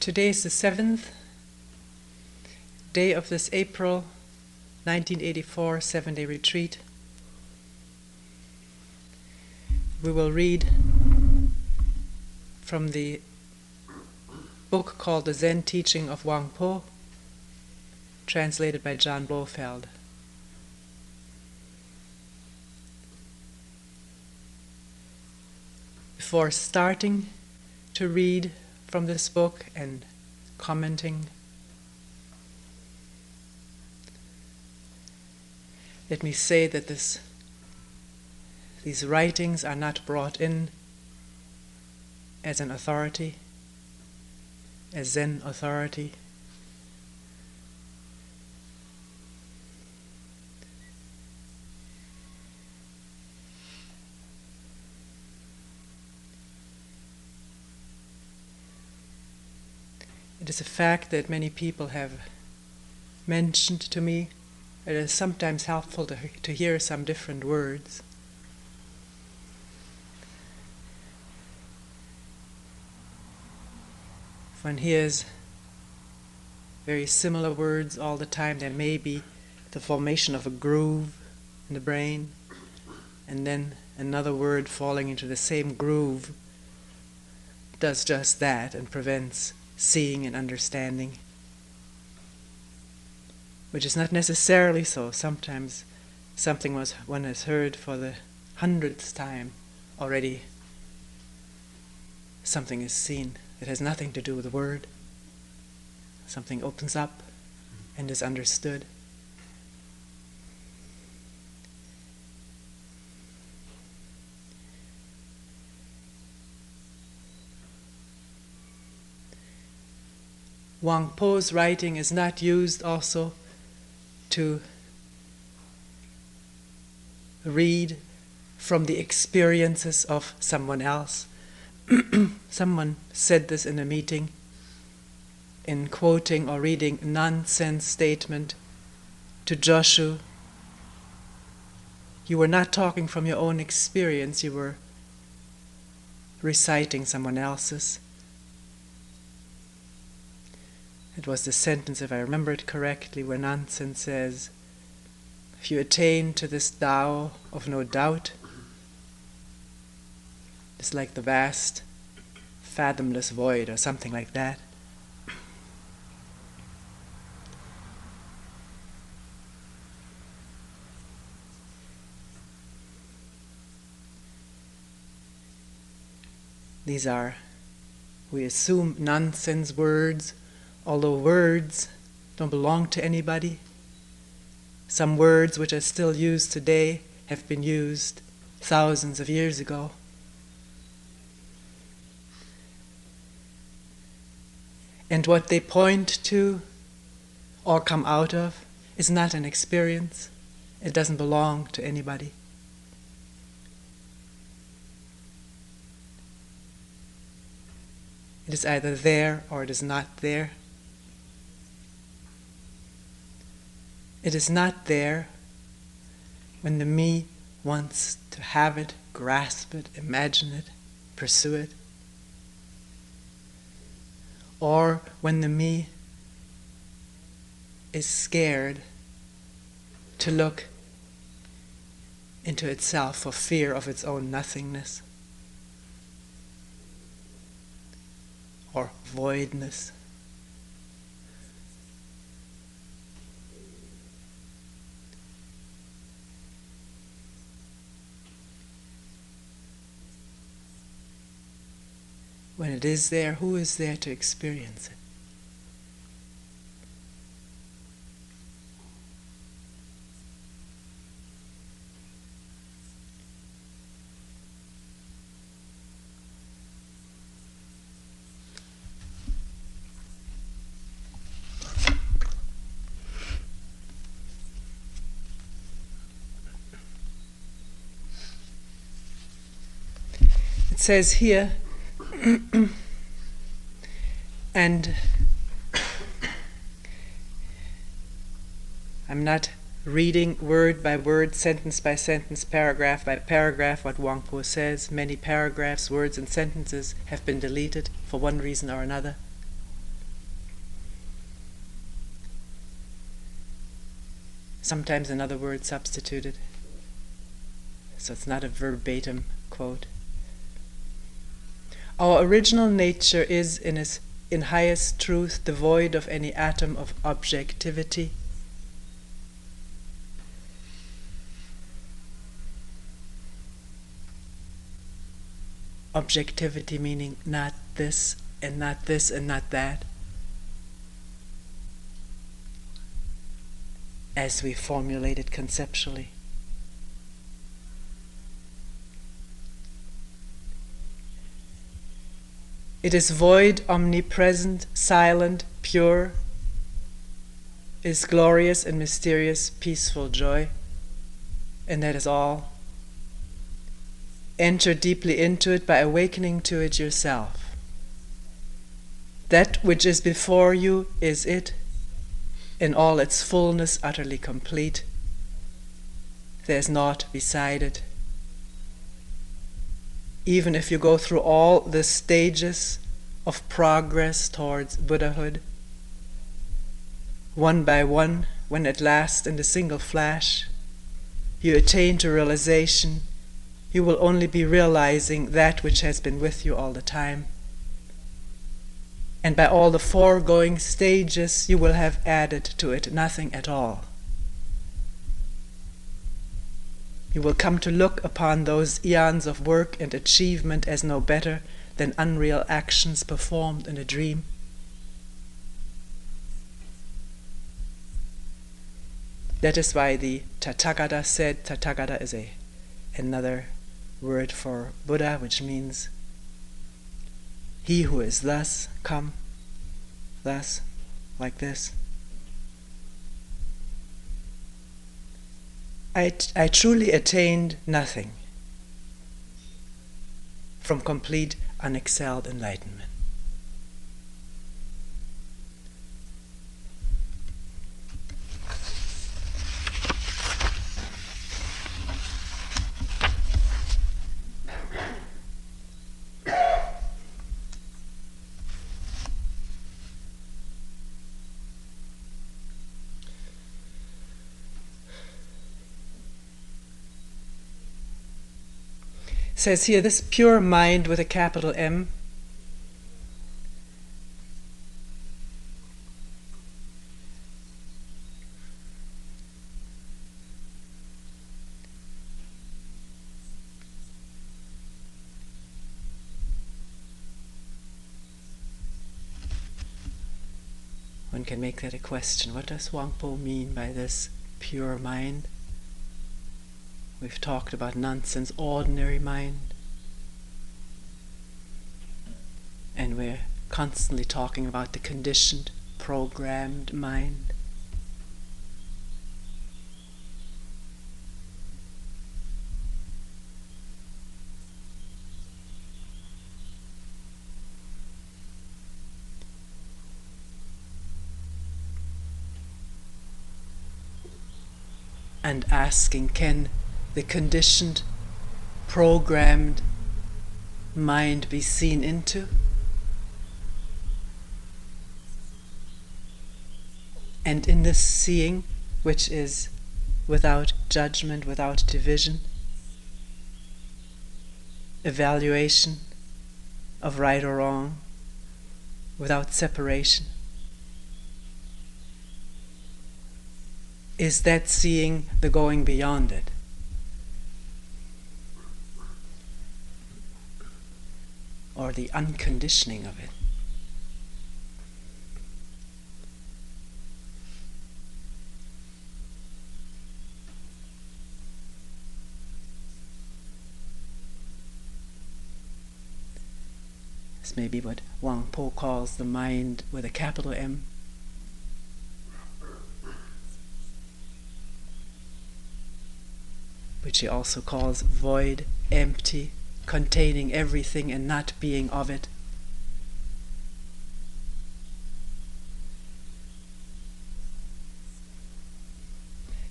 Today is the 7th day of this April 1984 7-day retreat. We will read from the book called The Zen Teaching of Wang Po, translated by John Blofeld. Before starting to read from this book and commenting, let me say that these writings are not brought in as an authority, as Zen authority. It is a fact that many people have mentioned to me. It is sometimes helpful to hear some different words. If one hears very similar words all the time, there may be the formation of a groove in the brain, and then another word falling into the same groove does just that and prevents seeing and understanding, which is not necessarily so. Sometimes something one has heard for the 100th time already. Something is seen. It has nothing to do with the word. Something opens up and is understood. Wang Po's writing is not used also to read from the experiences of someone else. Someone said this in a meeting in quoting or reading a nonsense statement to Joshu. You were not talking from your own experience, you were reciting someone else's. It was the sentence, if I remember it correctly, where Nansen says, if you attain to this Tao of no doubt, it's like the vast, fathomless void, or something like that. These are, we assume, nonsense words, although words don't belong to anybody. Some words which are still used today have been used thousands of years ago. And what they point to or come out of is not an experience. It doesn't belong to anybody. It is either there or it is not there. It is not there when the me wants to have it, grasp it, imagine it, pursue it. Or when the me is scared to look into itself for fear of its own nothingness or voidness. When it is there, who is there to experience it? It says here, and I'm not reading word by word, sentence by sentence, paragraph by paragraph what Wang Po says. Many paragraphs, words and sentences have been deleted for one reason or another. sometimes another word substituted. So it's not a verbatim quote. Our original nature is, in highest truth, devoid of any atom of objectivity. Objectivity meaning not this and not this and not that, as we formulate it conceptually. It is void, omnipresent, silent, pure, is glorious and mysterious, peaceful joy, and that is all. Enter deeply into it by awakening to it yourself. That which is before you is it, in all its fullness, utterly complete. There is naught beside it. Even if you go through all the stages of progress towards Buddhahood, one by one, when at last in the single flash you attain to realization, you will only be realizing that which has been with you all the time. And by all the foregoing stages, you will have added to it nothing at all. You will come to look upon those eons of work and achievement as no better than unreal actions performed in a dream. That is why the Tathagata said, Tathagata is another word for Buddha, which means he who is thus come, thus, like this. I truly attained nothing from complete unexcelled enlightenment. Says here, this pure mind with a capital M one can make that a question. What does Wangpo mean by this pure mind? We've talked about nonsense, ordinary mind. And we're constantly talking about the conditioned, programmed mind. And asking, can the conditioned, programmed mind be seen into? And in this seeing, which is without judgment, without division, evaluation of right or wrong, without separation, is that seeing the going beyond it? Or the unconditioning of it? This may be what Wangpo calls the mind with a capital M. Which he also calls void, empty, containing everything and not being of it.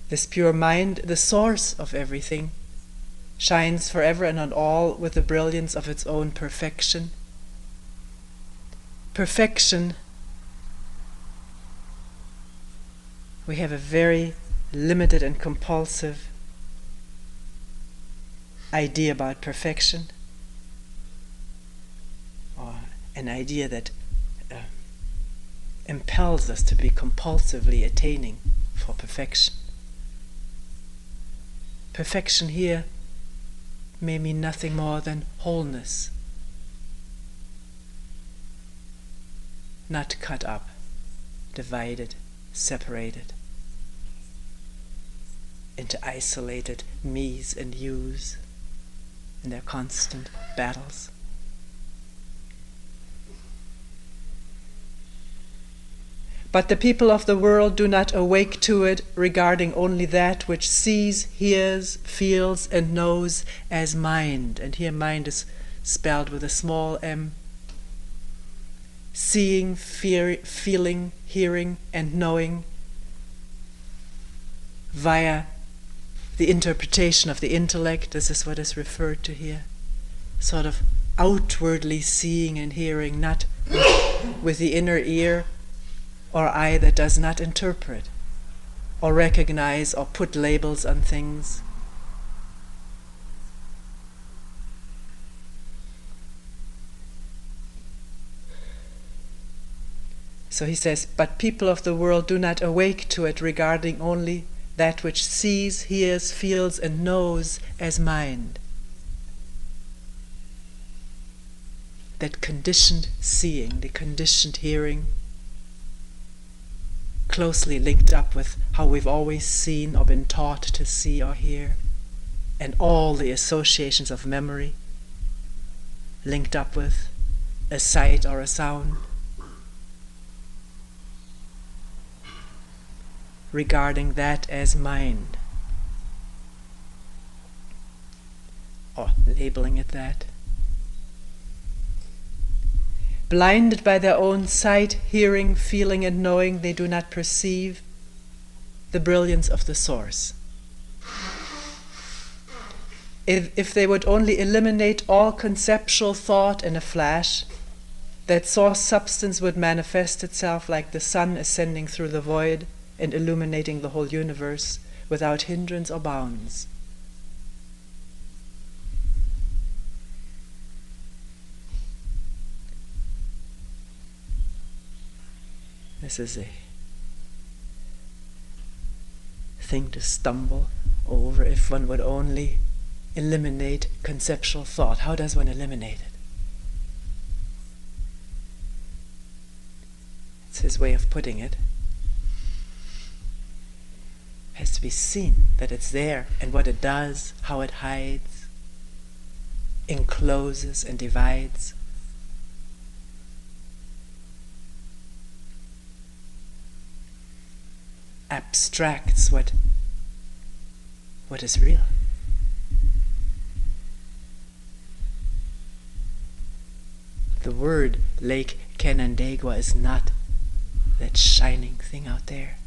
This pure mind, the source of everything, shines forever and on all with the brilliance of its own perfection. Perfection, we have a very limited and compulsive idea about perfection, or an idea that impels us to be compulsively attaining for perfection. Perfection here may mean nothing more than wholeness, not cut up, divided, separated into isolated me's and you's in their constant battles. But the people of the world do not awake to it, regarding only that which sees, hears, feels, and knows as mind. And here mind is spelled with a small m. Seeing, feeling, hearing, and knowing via the interpretation of the intellect. This is what is referred to here. Sort of outwardly seeing and hearing, not with the inner ear or eye that does not interpret or recognize or put labels on things. So he says, but people of the world do not awake to it, regarding only that which sees, hears, feels, and knows as mind. That conditioned seeing, the conditioned hearing, closely linked up with how we've always seen or been taught to see or hear, and all the associations of memory linked up with a sight or a sound, regarding that as mind, or labeling it that. Blinded by their own sight, hearing, feeling, and knowing, they do not perceive the brilliance of the source. If they would only eliminate all conceptual thought in a flash, that source substance would manifest itself like the sun ascending through the void and illuminating the whole universe without hindrance or bounds. This is a thing to stumble over if one would only eliminate conceptual thought. How does one eliminate it? It's his way of putting it. It has to be seen that it's there and what it does, how it hides, encloses and divides. Abstracts what is real. The word Lake Canandaigua is not that shining thing out there.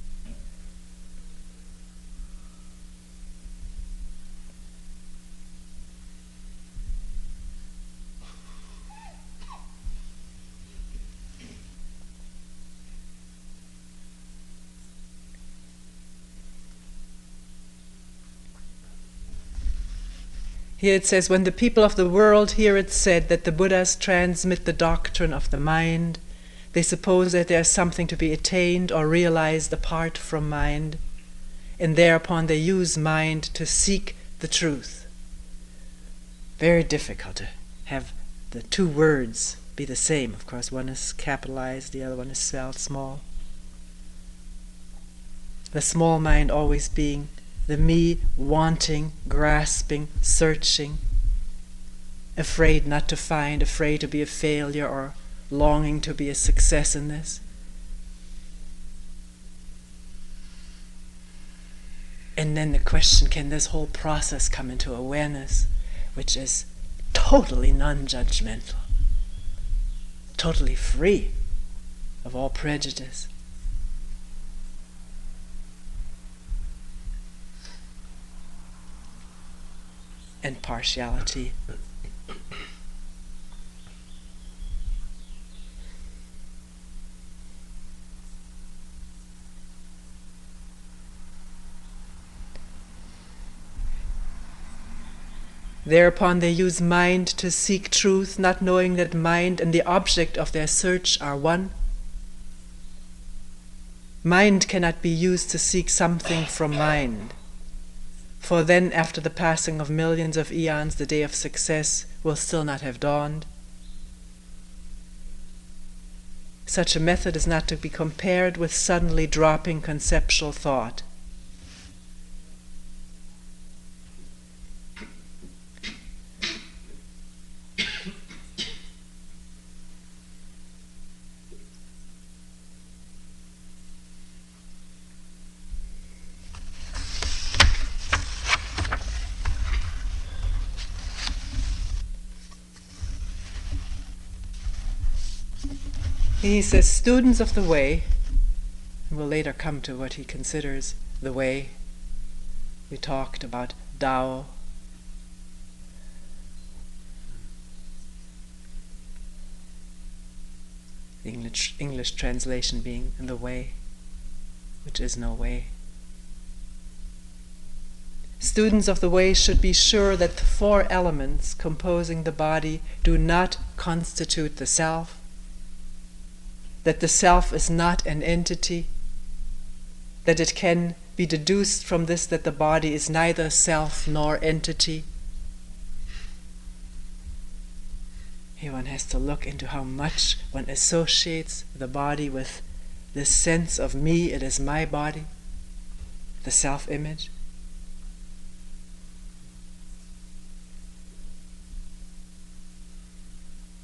Here it says, when the people of the world hear it said that the Buddhas transmit the doctrine of the mind, they suppose that there is something to be attained or realized apart from mind, and thereupon they use mind to seek the truth. Very difficult to have the two words be the same. Of course, one is capitalized, the other one is spelled small. The small mind always being the me wanting, grasping, searching, afraid not to find, afraid to be a failure, or longing to be a success in this. And then the question, can this whole process come into awareness, which is totally non-judgmental, totally free of all prejudice? And partiality. Thereupon they use mind to seek truth, not knowing that mind and the object of their search are one. Mind cannot be used to seek something from mind, for then, after the passing of millions of eons, the day of success will still not have dawned. Such a method is not to be compared with suddenly dropping conceptual thought. He says, students of the way, and we'll later come to what he considers the way. We talked about Tao. The English translation being the way, which is no way. Students of the way should be sure that the four elements composing the body do not constitute the self, that the self is not an entity, that it can be deduced from this that the body is neither self nor entity. Here one has to look into how much one associates the body with this sense of me, it is my body, the self-image.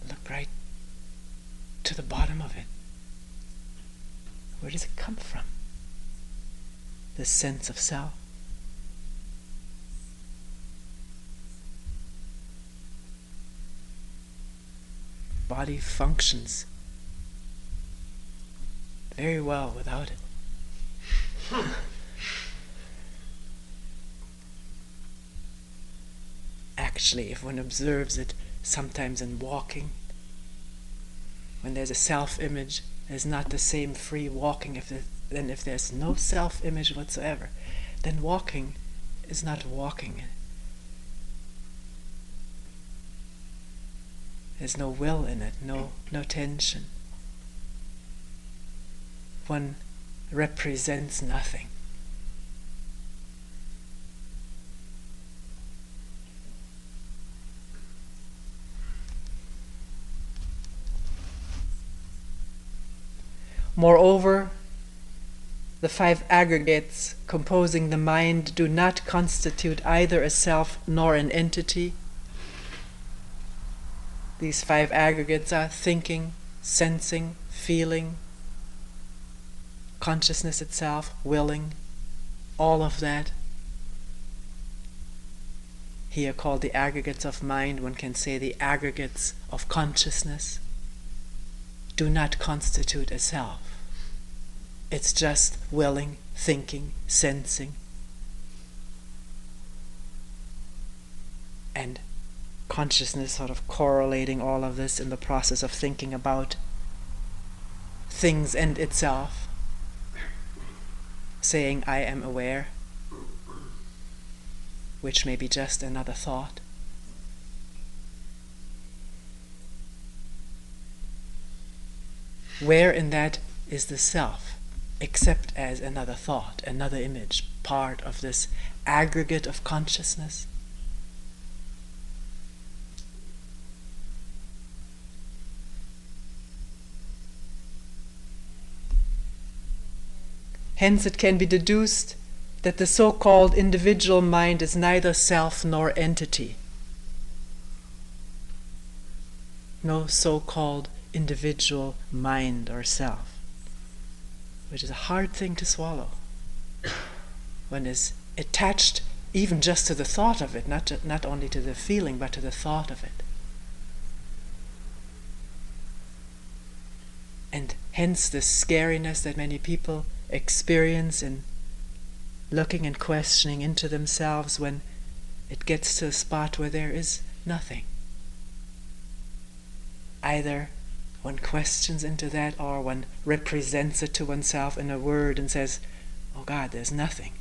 Look right to the bottom of it. Where does it come from? This sense of self. Body functions very well without it. Actually, if one observes it sometimes in walking, when there's a self-image, there's not the same free walking than if there's no self-image whatsoever. Then walking is not walking. There's no will in it, no tension. One represents nothing. Moreover, the five aggregates composing the mind do not constitute either a self nor an entity. These five aggregates are thinking, sensing, feeling, consciousness itself, willing, all of that. Here called the aggregates of mind, one can say the aggregates of consciousness, do not constitute a self. It's just willing, thinking, sensing, and consciousness sort of correlating all of this in the process of thinking about things and itself, saying, I am aware, which may be just another thought. Where in that is the self, except as another thought, another image, part of this aggregate of consciousness? Hence it can be deduced that the so-called individual mind is neither self nor entity. No so-called individual mind or self, which is a hard thing to swallow. One is attached even just to the thought of it, not only to the feeling, but to the thought of it. And hence the scariness that many people experience in looking and questioning into themselves when it gets to a spot where there is nothing. Either one questions into that, or one represents it to oneself in a word and says, oh God, there's nothing.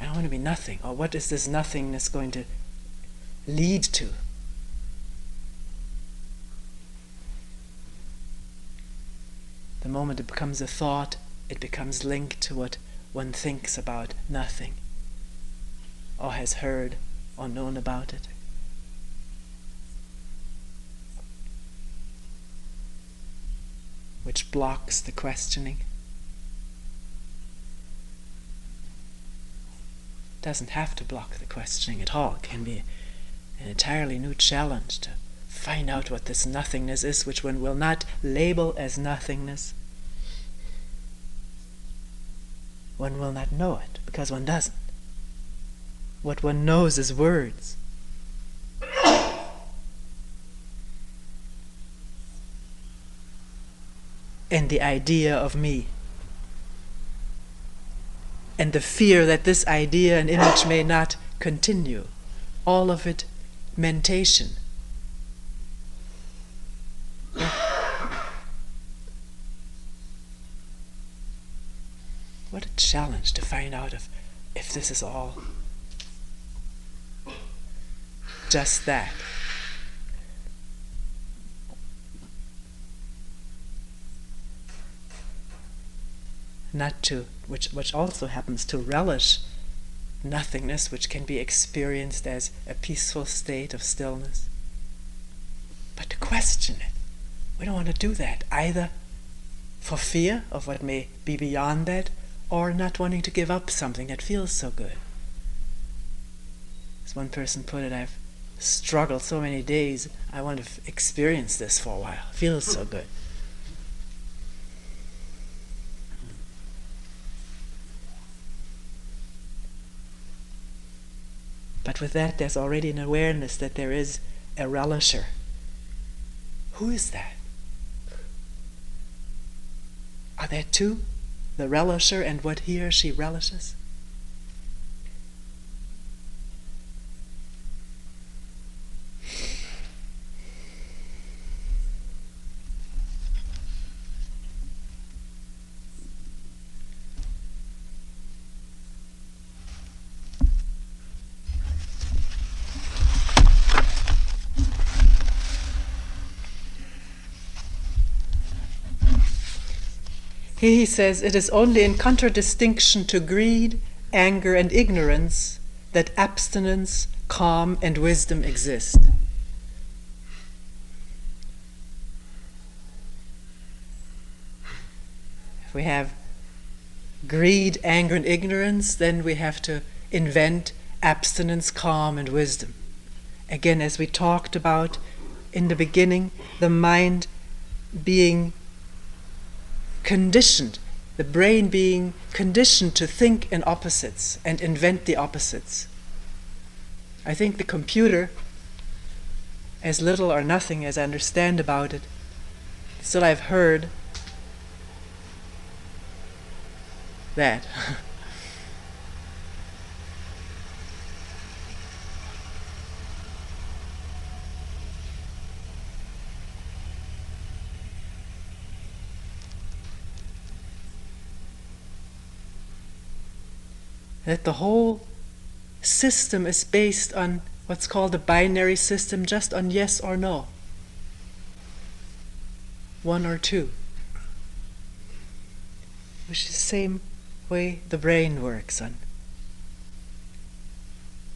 I don't want to be nothing. Or what is this nothingness going to lead to? The moment it becomes a thought, it becomes linked to what one thinks about nothing, or has heard or known about it. Which blocks the questioning. Doesn't have to block the questioning at all. It can be an entirely new challenge to find out what this nothingness is, which one will not label as nothingness. One will not know it, because one doesn't. What one knows is words. And the idea of me. And the fear that this idea and image may not continue. All of it mentation. What a challenge to find out if this is all just that. Not to, which also happens to relish nothingness, which can be experienced as a peaceful state of stillness. But to question it, we don't want to do that, either for fear of what may be beyond that, or not wanting to give up something that feels so good. As one person put it, I've struggled so many days, I want to experience this for a while. It feels so good. But with that, there's already an awareness that there is a relisher. Who is that? Are there two? The relisher and what he or she relishes? Here he says, it is only in contradistinction to greed, anger, and ignorance that abstinence, calm, and wisdom exist. If we have greed, anger, and ignorance, then we have to invent abstinence, calm, and wisdom. Again, as we talked about in the beginning, the mind being conditioned, the brain being conditioned to think in opposites and invent the opposites. I think the computer, as little or nothing as I understand about it, still I've heard that. That the whole system is based on what's called a binary system, just on yes or no. One or two. Which is the same way the brain works on.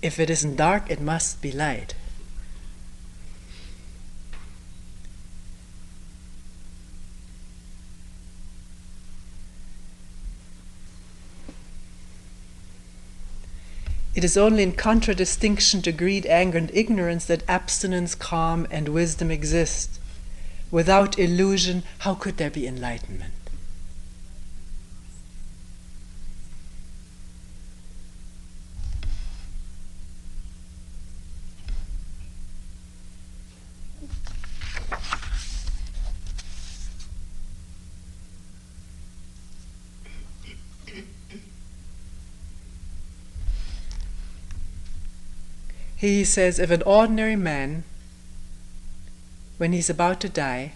If it isn't dark, it must be light. It is only in contradistinction to greed, anger, and ignorance that abstinence, calm, and wisdom exist. Without illusion, how could there be enlightenment? He says, if an ordinary man, when he's about to die,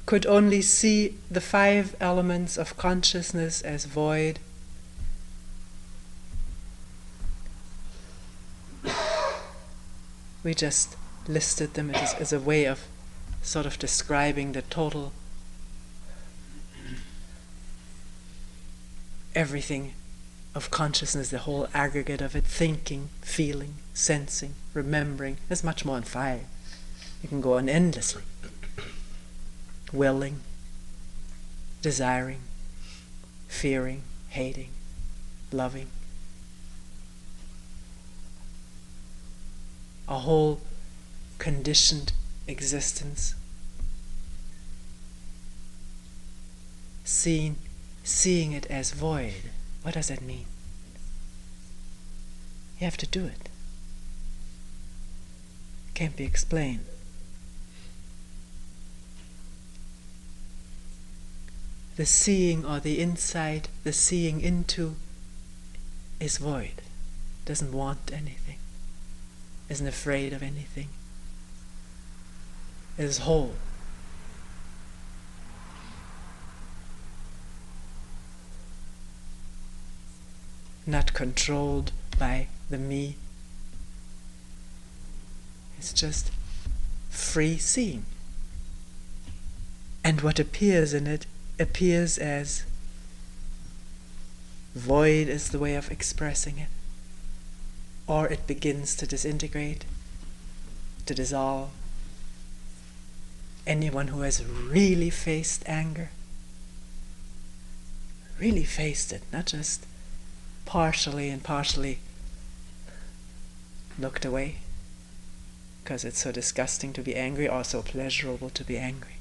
could only see the 5 elements of consciousness as void, We just listed them as a way of sort of describing the total everything of consciousness, the whole aggregate of it, thinking, feeling, sensing, remembering. There's much more than 5. You can go on endlessly. Willing, desiring, fearing, hating, loving. A whole conditioned existence. Seeing it as void. What does that mean? You have to do it. Can't be explained. The seeing or the insight, the seeing into, is void. Doesn't want anything. Isn't afraid of anything. Is whole. Not controlled by the me. It's just free seeing. And what appears in it appears as void is the way of expressing it. Or it begins to disintegrate, to dissolve. Anyone who has really faced anger, really faced it, not just partially looked away because it's so disgusting to be angry or so pleasurable to be angry,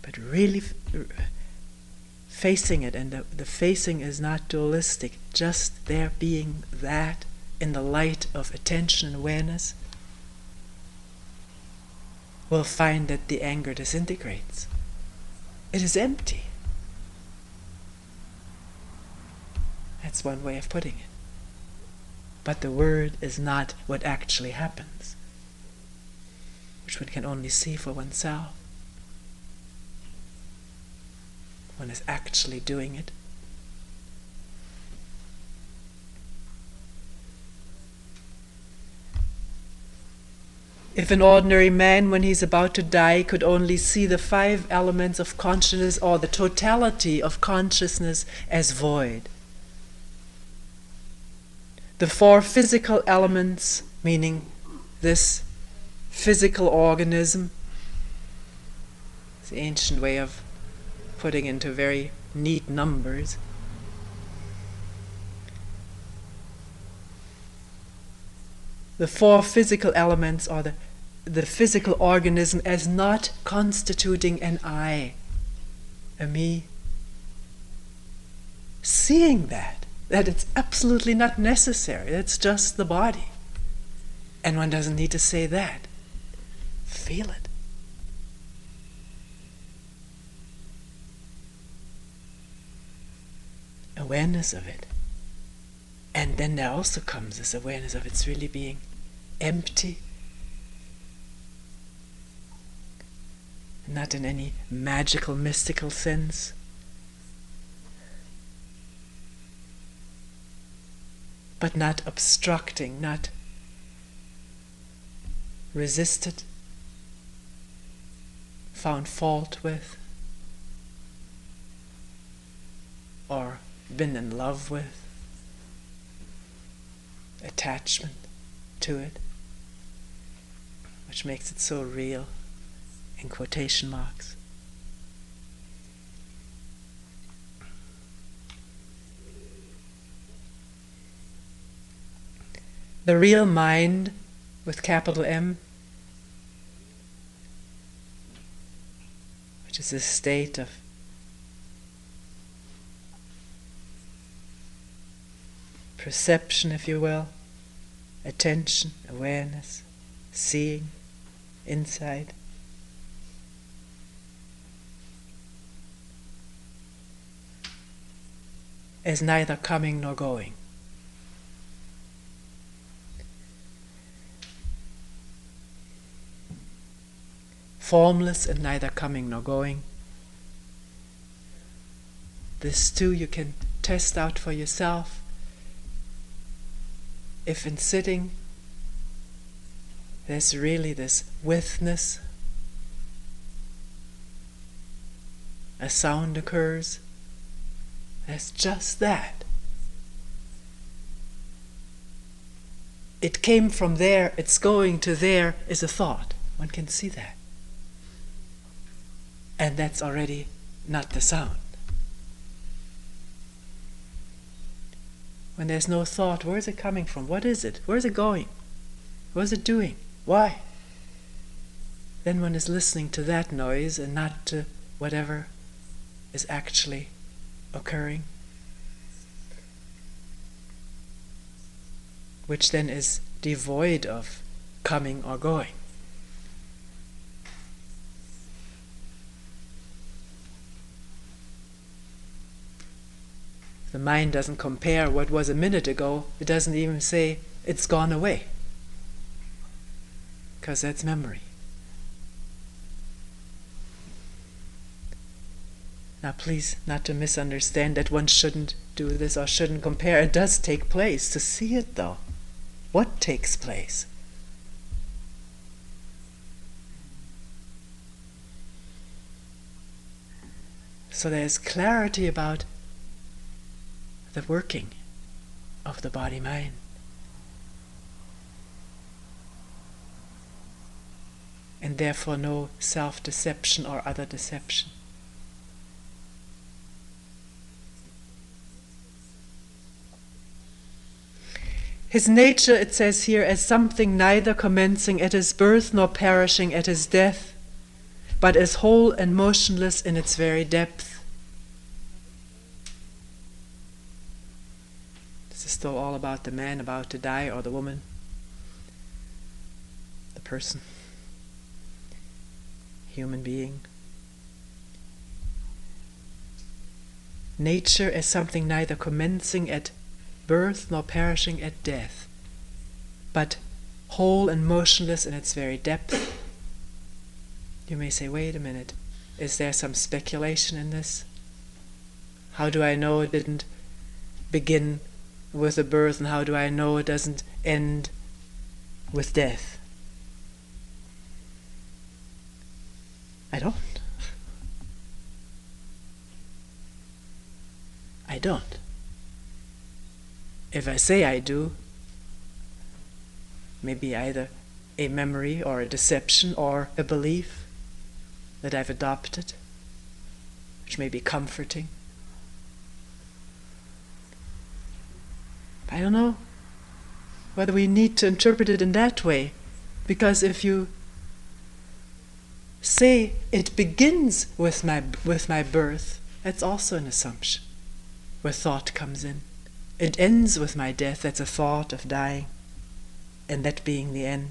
but really facing it, and the facing is not dualistic, just there being that in the light of attention and awareness, will find that the anger disintegrates. It is empty. That's one way of putting it. But the word is not what actually happens, which one can only see for oneself. One is actually doing it. If an ordinary man, when he's about to die, could only see the 5 elements of consciousness or the totality of consciousness as void, the 4 physical elements, meaning this physical organism, it's the ancient way of putting into very neat numbers. The 4 physical elements are the physical organism as not constituting an I, a me. Seeing that it's absolutely not necessary, it's just the body. And one doesn't need to say that. Feel it. Awareness of it. And then there also comes this awareness of it's really being empty. Not in any magical, mystical sense. But not obstructing, not resisted, found fault with, or been in love with, attachment to it, which makes it so real, in quotation marks. The real mind, with capital M, which is a state of perception, if you will, attention, awareness, seeing, insight. Is neither coming nor going. Formless and neither coming nor going. This too you can test out for yourself. If in sitting there's really this withness. A sound occurs. There's just that. It came from there, it's going to there is a thought. One can see that. And that's already not the sound. When there's no thought, where is it coming from? What is it? Where is it going? What is it doing? Why? Then one is listening to that noise and not to whatever is actually occurring, which then is devoid of coming or going. The mind doesn't compare what was a minute ago. It doesn't even say it's gone away, because that's memory. Now please, not to misunderstand that one shouldn't do this or shouldn't compare. It does take place. To see it though, what takes place? So there's clarity about the working of the body-mind. And therefore no self-deception or other deception. His nature, it says here, as something neither commencing at his birth nor perishing at his death, but as whole and motionless in its very depth. This is still all about the man about to die, or the woman, the person, human being. Nature as something neither commencing at birth nor perishing at death, but whole and motionless in its very depth. You may say, wait a minute, is there some speculation in this? How do I know it didn't begin with a birth, and how do I know it doesn't end with death? I don't. I don't. If I say I do, maybe either a memory or a deception or a belief that I've adopted, which may be comforting. I don't know whether we need to interpret it in that way, because if you say it begins with my birth, that's also an assumption where thought comes in. It ends with my death, that's a thought of dying, and that being the end.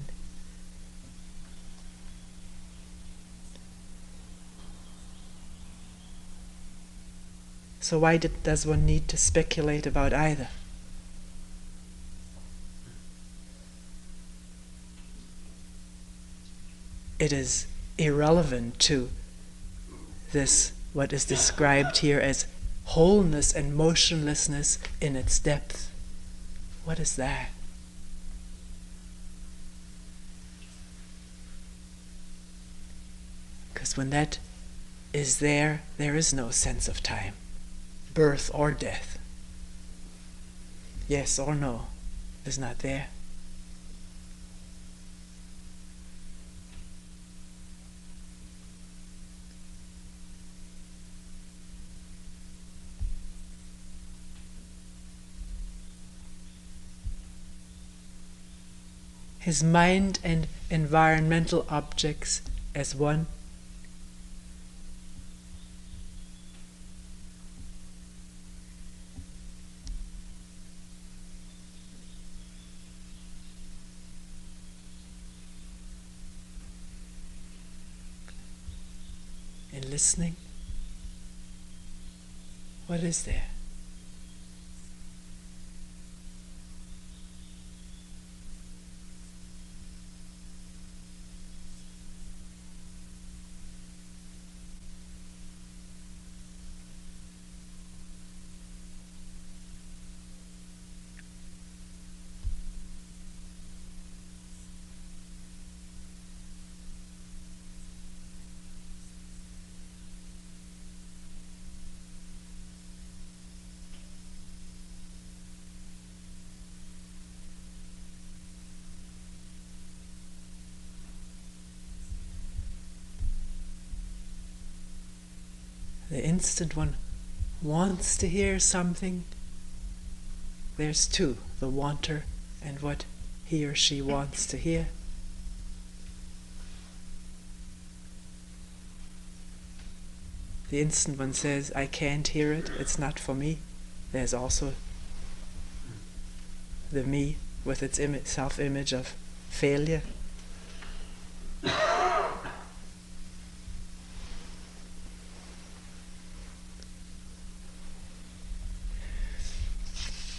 So why does one need to speculate about either? It is irrelevant to this, what is described here as wholeness and motionlessness in its depth. What is that? Because when that is there, there is no sense of time, birth or death. Yes or no is not there. His mind and environmental objects as one. In listening, what is there? The instant one wants to hear something, there's two, the wanter and what he or she wants to hear. The instant one says, I can't hear it, it's not for me, there's also the me with its self-image of failure.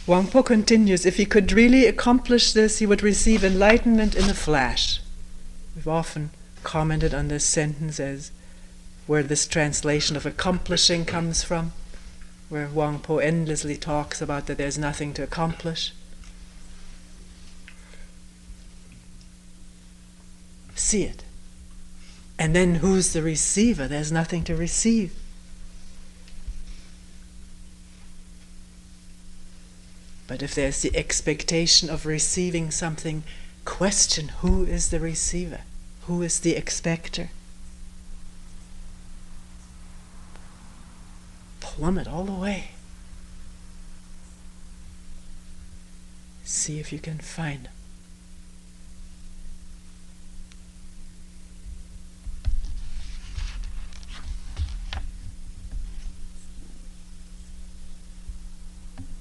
Wangpo continues, if he could really accomplish this, he would receive enlightenment in a flash. We've often commented on this sentence as where this translation of accomplishing comes from, where Wangpo endlessly talks about that there's nothing to accomplish. See it. And then who's the receiver? There's nothing to receive. But if there's the expectation of receiving something, question who is the receiver? Who is the expector? Plummet all the way. See if you can find him.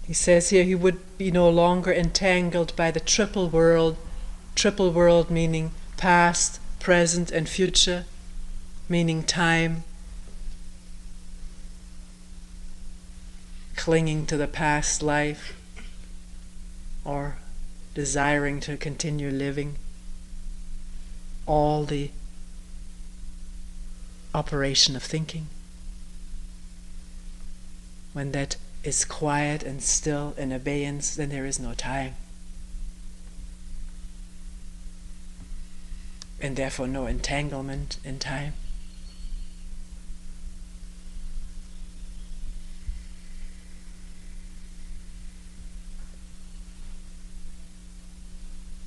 He says here he would be no longer entangled by the triple world meaning past, present, and future, meaning time, clinging to the past life, or desiring to continue living, all the operation of thinking. When that is quiet and still in abeyance, then there is no time. And therefore no entanglement in time.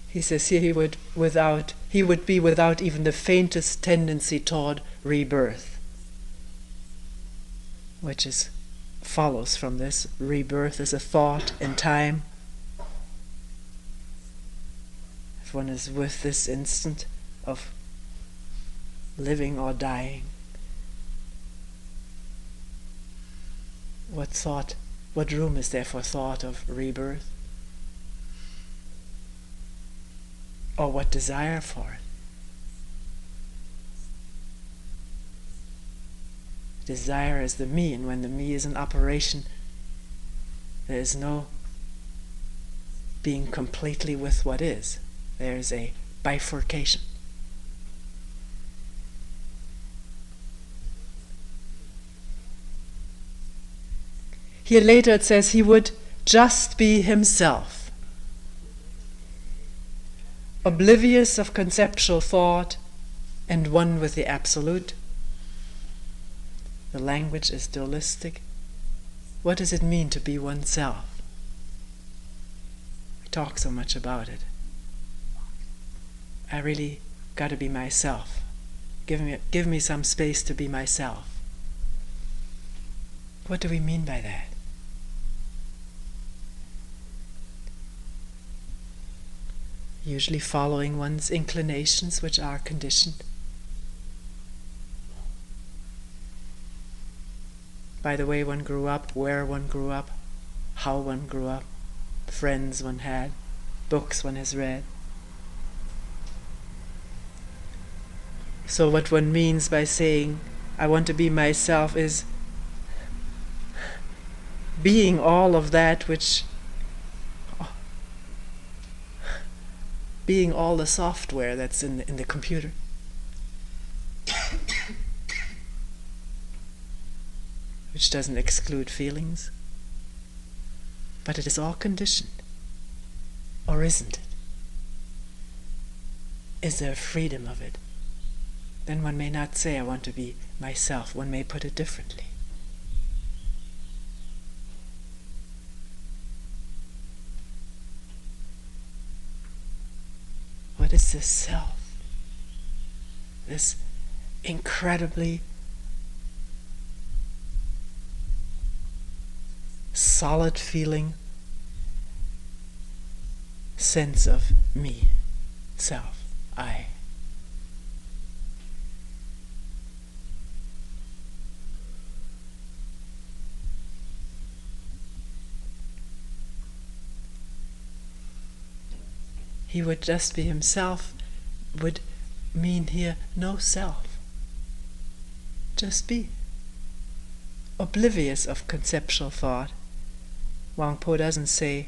He says here he would be without even the faintest tendency toward rebirth, which follows from this. Rebirth is a thought in time. If one is with this instant of living or dying, what room is there for thought of rebirth? Or what desire for it? Desire is the me, and when the me is in operation, there is no being completely with what is. There is a bifurcation. Here later it says he would just be himself, oblivious of conceptual thought and one with the Absolute. The language is dualistic. What does it mean to be oneself? We talk so much about it. I really got to be myself. Give me some space to be myself. What do we mean by that? Usually following one's inclinations, which are conditioned by the way one grew up, where one grew up, how one grew up, friends one had, books one has read. So what one means by saying, I want to be myself, is being all of that which, being all the software that's in the computer. Which doesn't exclude feelings, but it is all conditioned. Or isn't it? Is there freedom of it? Then one may not say, I want to be myself. One may put it differently. What is this self? This incredibly solid feeling, sense of me, self, I. He would just be himself, would mean here no self. Just be. Oblivious of conceptual thought. Wang Po doesn't say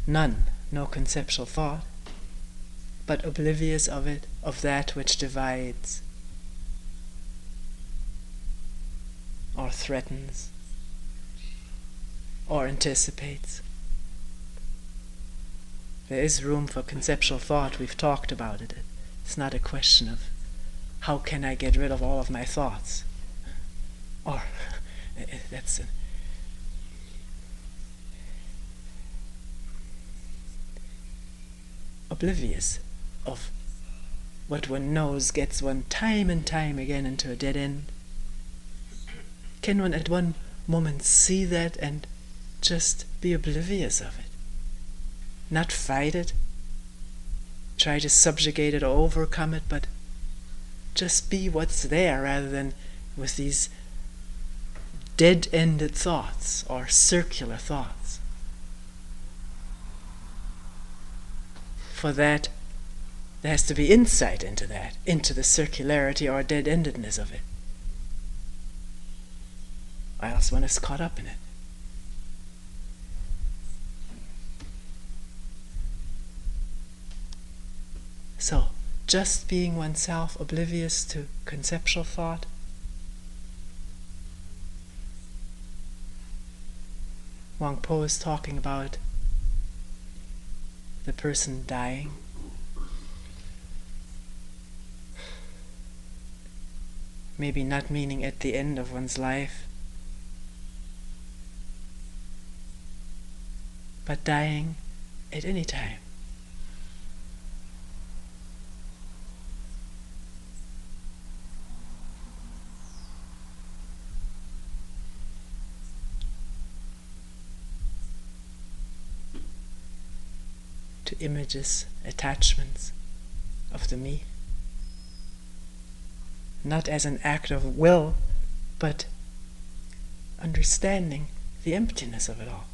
none, no conceptual thought, but oblivious of it, of that which divides or threatens or anticipates. There is room for conceptual thought, we've talked about it. It's not a question of how can I get rid of all of my thoughts. Or that's oblivious of what one knows gets one time and time again into a dead end. Can one at one moment see that and just be oblivious of it? Not fight it, try to subjugate it or overcome it, but just be what's there rather than with these dead-ended thoughts or circular thoughts. For that, there has to be insight into that, into the circularity or dead-endedness of it. Or else one is caught up in it. So, just being oneself, oblivious to conceptual thought. Wang Po is talking about the person dying. Maybe not meaning at the end of one's life, but dying at any time. To images, attachments of the me. Not as an act of will, but understanding the emptiness of it all.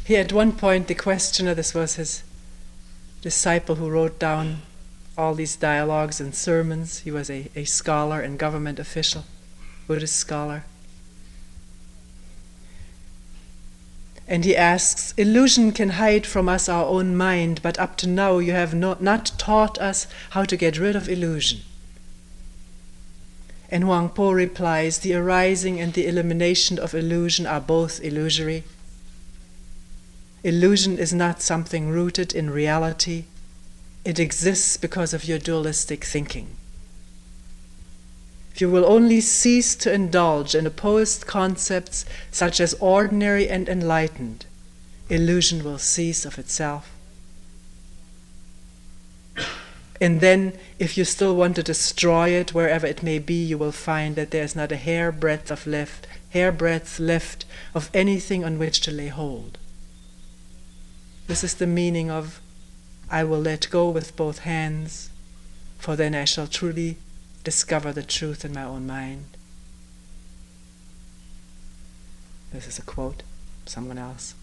He at one point, the questioner, this was his disciple who wrote down all these dialogues and sermons. He was a scholar and government official, Buddhist scholar. And he asks, illusion can hide from us our own mind, but up to now you have not taught us how to get rid of illusion. And Wang Po replies, the arising and the elimination of illusion are both illusory. Illusion is not something rooted in reality. It exists because of your dualistic thinking. If you will only cease to indulge in opposed concepts such as ordinary and enlightened, illusion will cease of itself. And then, if you still want to destroy it, wherever it may be, you will find that there is not a hairbreadth left of anything on which to lay hold. This is the meaning of, I will let go with both hands, for then I shall truly discover the truth in my own mind. This is a quote, someone else.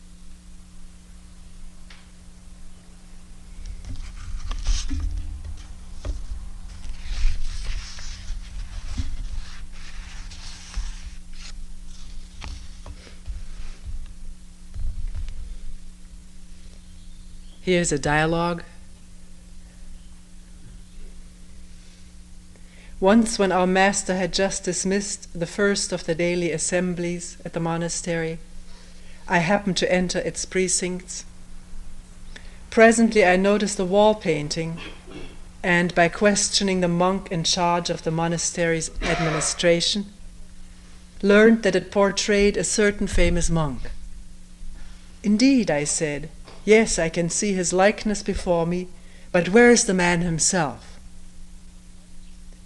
Here's a dialogue. Once, when our master had just dismissed the first of the daily assemblies at the monastery, I happened to enter its precincts. Presently I noticed a wall painting, and by questioning the monk in charge of the monastery's administration, learned that it portrayed a certain famous monk. Indeed, I said, yes, I can see his likeness before me, but where is the man himself?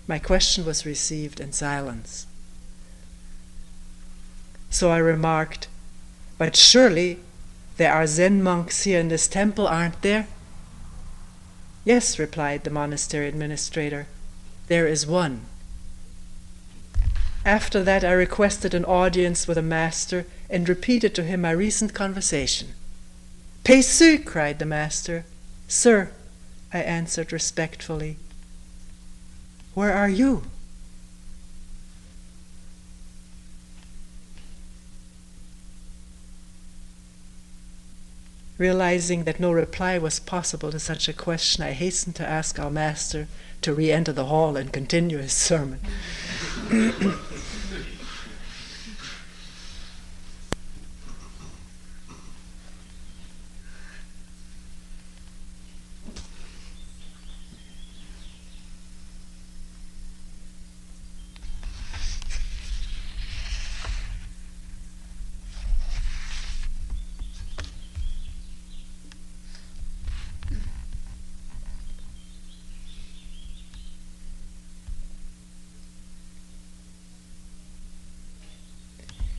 My question was received in silence. So I remarked, but surely there are Zen monks here in this temple, aren't there? Yes, replied the monastery administrator, there is one. After that I requested an audience with the master and repeated to him my recent conversation. Peisu, cried the master. Sir, I answered respectfully. Where are you? Realizing that no reply was possible to such a question, I hastened to ask our master to re-enter the hall and continue his sermon.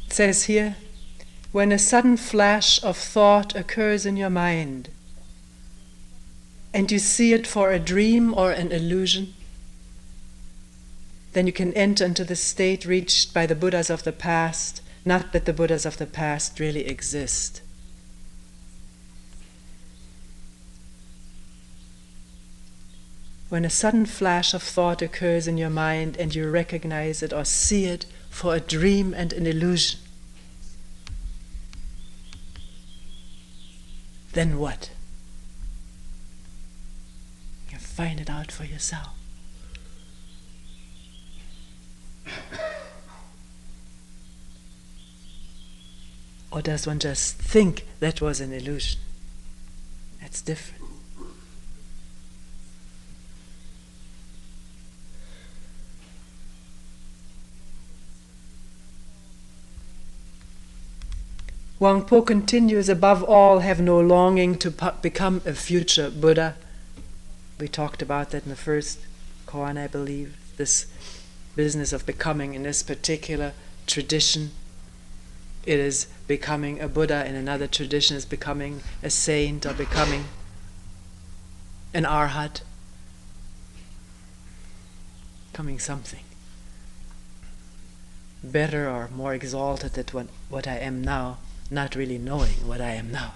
It says here, when a sudden flash of thought occurs in your mind, and you see it for a dream or an illusion, then you can enter into the state reached by the Buddhas of the past, not that the Buddhas of the past really exist. When a sudden flash of thought occurs in your mind and you recognize it or see it for a dream and an illusion, then what? You find it out for yourself. Or does one just think that was an illusion? That's different. Wang Po continues, above all, have no longing to become a future Buddha. We talked about that in the first koan, I believe, this business of becoming in this particular tradition. It is becoming a Buddha, in another tradition is becoming a saint or becoming an arhat, becoming something better or more exalted than what I am now. Not really knowing what I am now.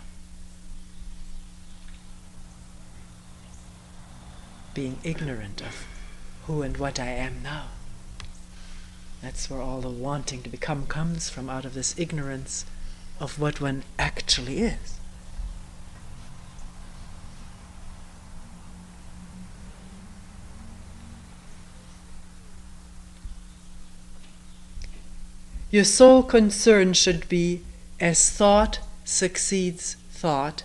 Being ignorant of who and what I am now. That's where all the wanting to become comes from, out of this ignorance of what one actually is. Your sole concern should be, as thought succeeds thought,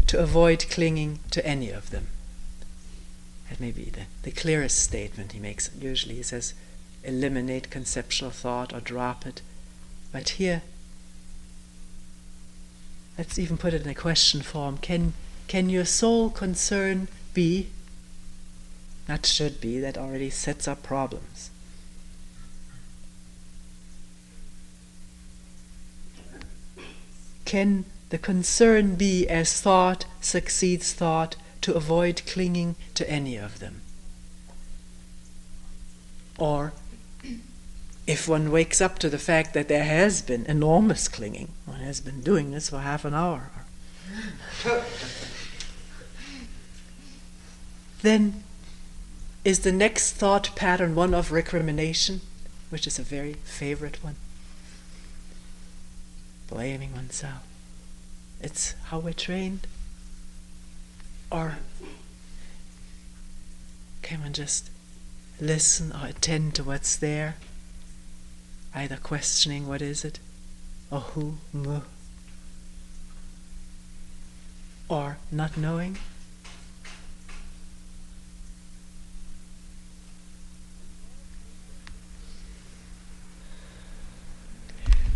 to avoid clinging to any of them. That may be the clearest statement he makes. Usually he says, eliminate conceptual thought or drop it. But here, let's even put it in a question form. Can your sole concern be, not should be, that already sets up problems. Can the concern be, as thought succeeds thought, to avoid clinging to any of them? Or, if one wakes up to the fact that there has been enormous clinging, one has been doing this for half an hour, then is the next thought pattern one of recrimination, which is a very favorite one? Blaming oneself. It's how we're trained? Or can one just listen or attend to what's there, either questioning what is it, or who, or not knowing?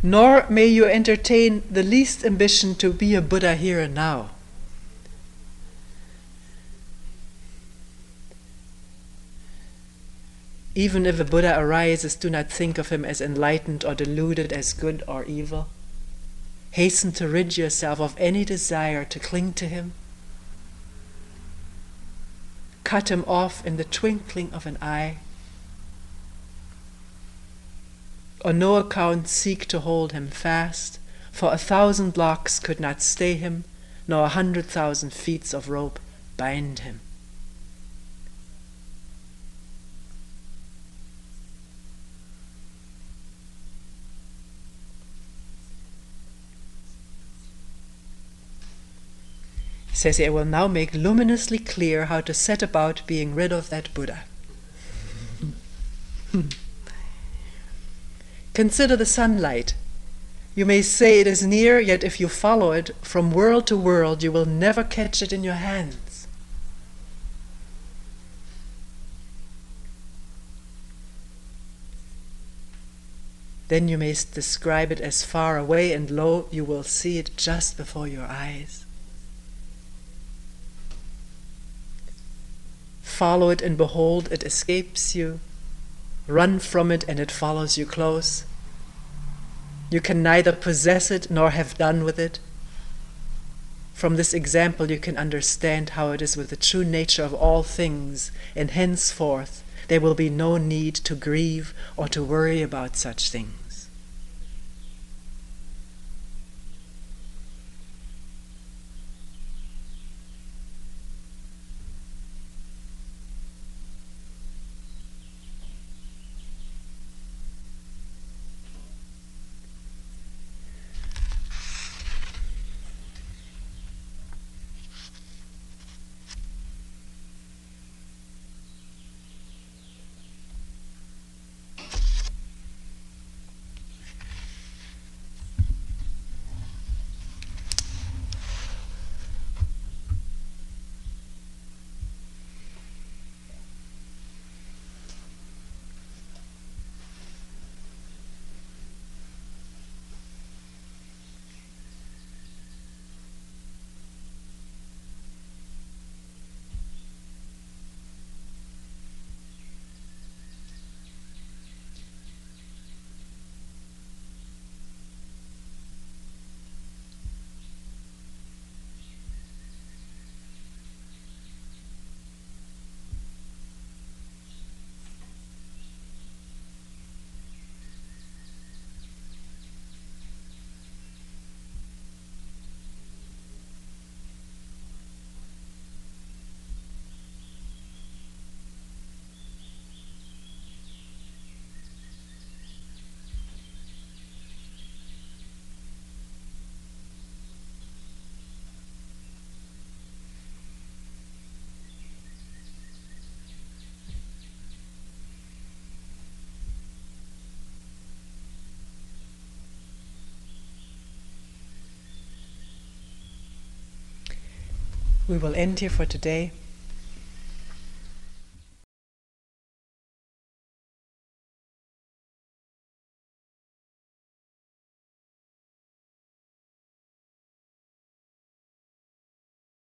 Nor may you entertain the least ambition to be a Buddha here and now. Even if a Buddha arises, do not think of him as enlightened or deluded, as good or evil. Hasten to rid yourself of any desire to cling to him. Cut him off in the twinkling of an eye. On no account seek to hold him fast, for 1,000 locks could not stay him, nor 100,000 feet of rope bind him. He says, I will now make luminously clear how to set about being rid of that Buddha. Consider the sunlight. You may say it is near, yet if you follow it from world to world, you will never catch it in your hands. Then you may describe it as far away, and lo, you will see it just before your eyes. Follow it and behold, it escapes you. Run from it and it follows you close. You can neither possess it nor have done with it. From this example you can understand how it is with the true nature of all things, and henceforth there will be no need to grieve or to worry about such things. We will end here for today.